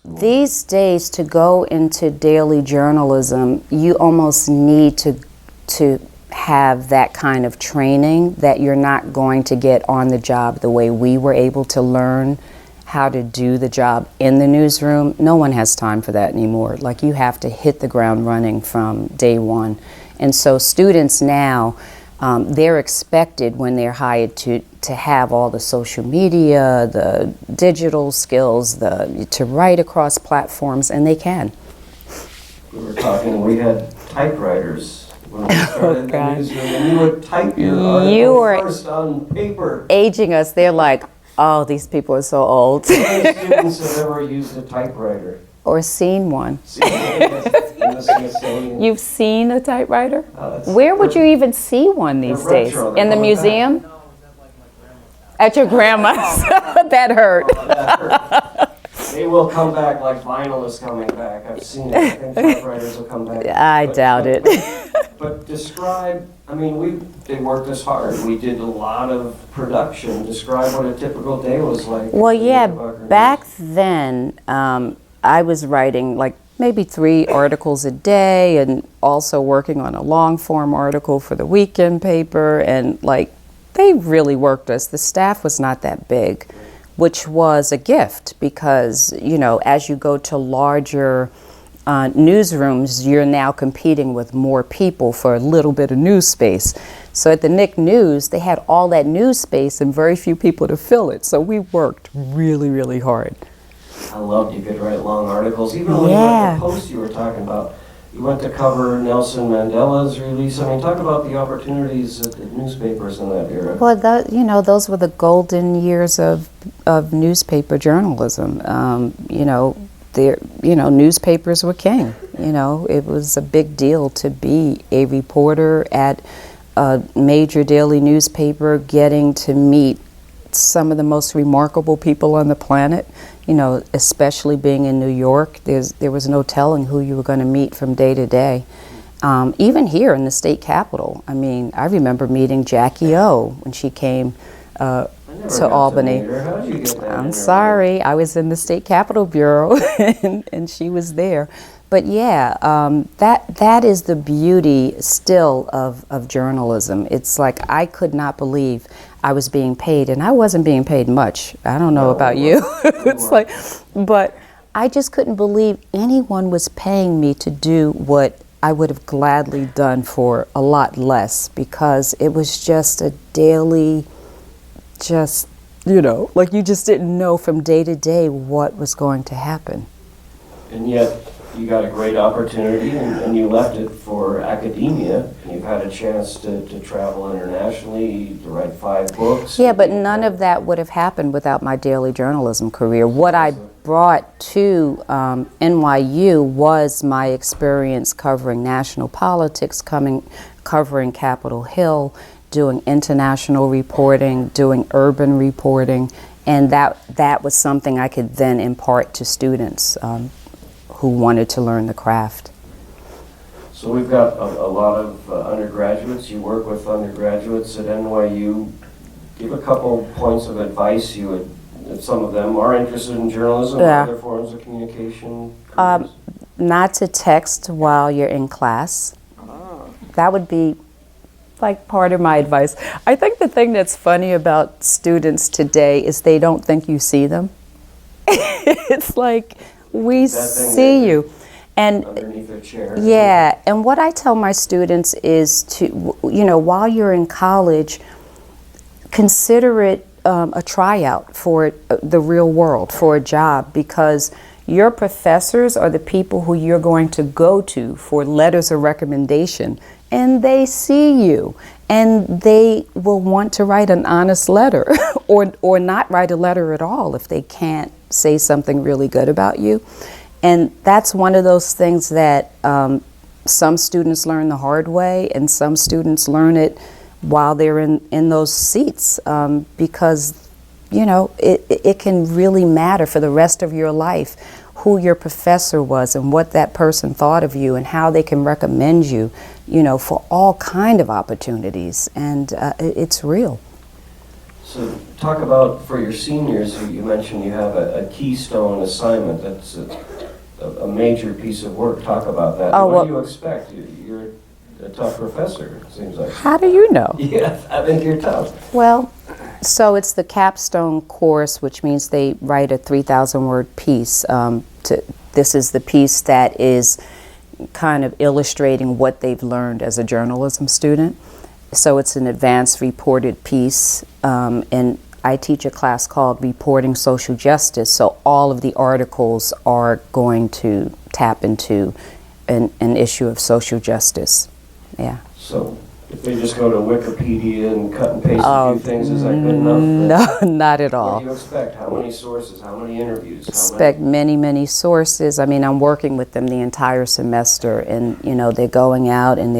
These days, to go into daily journalism, you almost need to have that kind of training that you're not going to get on the job the way we were able to learn how to do the job in the newsroom. No one has time for that anymore. Like, you have to hit the ground running from day one. And so students now, they're expected when they're hired to have all the social media, the digital skills, to write across platforms, and they can. We were talking, we had typewriters when we started the newsroom, and you would type your article first on paper. Aging us, they're like, oh, these people are so old. How many students have ever used a typewriter? Or seen one. Yes, You've seen a typewriter? Where would you even see one these days? In the museum? No, it was At your grandma's? That hurt. That hurt. They will come back like vinyl is coming back. I've seen it. I think typewriters will come back. I doubt it. But describe, I mean, they worked us hard. We did a lot of production. Describe what a typical day was like. Well, yeah, back then, I was writing like maybe 3 articles a day, and also working on a long form article for the weekend paper, and like, they really worked us. The staff was not that big, which was a gift, because, you know, as you go to larger newsrooms, you're now competing with more people for a little bit of news space. So at the Nick News, they had all that news space and very few people to fill it. So we worked really, really hard. I loved you could write long articles. Even when you went to Post, you were talking about, you went to cover Nelson Mandela's release. I mean, talk about the opportunities at the newspapers in that era. Well, you know, those were the golden years of newspaper journalism. You know, newspapers were king. You know, it was a big deal to be a reporter at a major daily newspaper, getting to meet some of the most remarkable people on the planet. You know, especially being in New York, there was no telling who you were going to meet from day to day. Even here in the state capitol, I mean, I remember meeting Jackie O when she came to Albany. I'm sorry, I was in the state capitol bureau and she was there. But yeah, that is the beauty still of journalism. It's like, I could not believe I was being paid, and I wasn't being paid much. I don't know about you. It's like, but I just couldn't believe anyone was paying me to do what I would have gladly done for a lot less, because it was just a daily, just, you know, like, you just didn't know from day to day what was going to happen. And yet, you got a great opportunity, and you left it for academia. And you've had a chance to travel internationally, to write 5 books. Yeah, but none of that would have happened without my daily journalism career. What I brought to NYU was my experience covering national politics, covering Capitol Hill, doing international reporting, doing urban reporting, and that was something I could then impart to students who wanted to learn the craft. So we've got a lot of undergraduates. You work with undergraduates at NYU. Give a couple points of advice you would, if some of them are interested in journalism or other forms of communication. Not to text while you're in class. That would be like part of my advice. I think the thing that's funny about students today is they don't think you see them. It's like, we see you. And underneath their chair. Yeah, and what I tell my students is to, you know, while you're in college, consider it a tryout for the real world, for a job, because your professors are the people who you're going to go to for letters of recommendation, and they see you, and they will want to write an honest letter or not write a letter at all if they can't say something really good about you. And that's one of those things that some students learn the hard way, and some students learn it while they're in those seats, because, you know, it can really matter for the rest of your life who your professor was and what that person thought of you and how they can recommend you, you know, for all kind of opportunities. And it's real. So talk about, for your seniors, you mentioned you have a keystone assignment. That's a major piece of work. Talk about that. Oh, What well- do you expect? You're a tough professor, it seems like. How do you know? Yeah, I think you're tough. Well, so it's the Capstone Course, which means they write a 3,000-word piece. This is the piece that is kind of illustrating what they've learned as a journalism student. So it's an advanced reported piece, and I teach a class called Reporting Social Justice, so all of the articles are going to tap into an issue of social justice. Yeah. So if they just go to Wikipedia and cut and paste a few things, is that good enough? No, not at What all. do you expect? How many sources? How many interviews? Expect many, many sources. I mean, I'm working with them the entire semester, and you know, they're going out and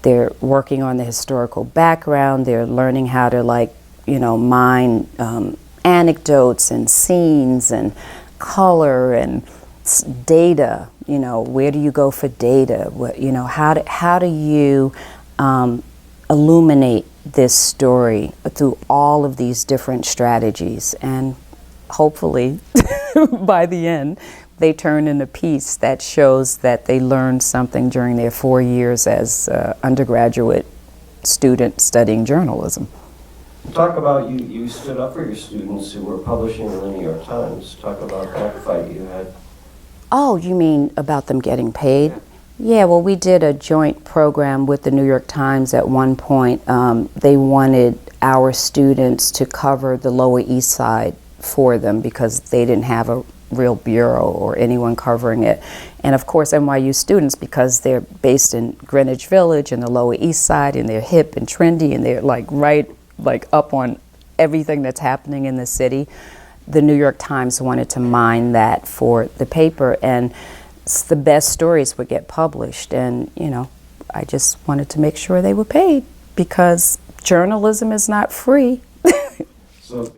they're working on the historical background. They're learning how to, like, you know, mine anecdotes and scenes and color and data. You know, where do you go for data? What, you know, how do you illuminate this story through all of these different strategies? And hopefully, by the end, they turn in a piece that shows that they learned something during their 4 years as undergraduate student studying journalism. Talk about, you stood up for your students who were publishing in the New York Times. Talk about that fight you had. Oh, you mean about them getting paid? Yeah, well, we did a joint program with the New York Times at one point. They wanted our students to cover the Lower East Side for them because they didn't have a real bureau or anyone covering it. And of course, NYU students, because they're based in Greenwich Village and the Lower East Side, and they're hip and trendy, and they're right up on everything that's happening in the city, the New York Times wanted to mine that for the paper, and the best stories would get published. And you know, I just wanted to make sure they were paid, because journalism is not free. So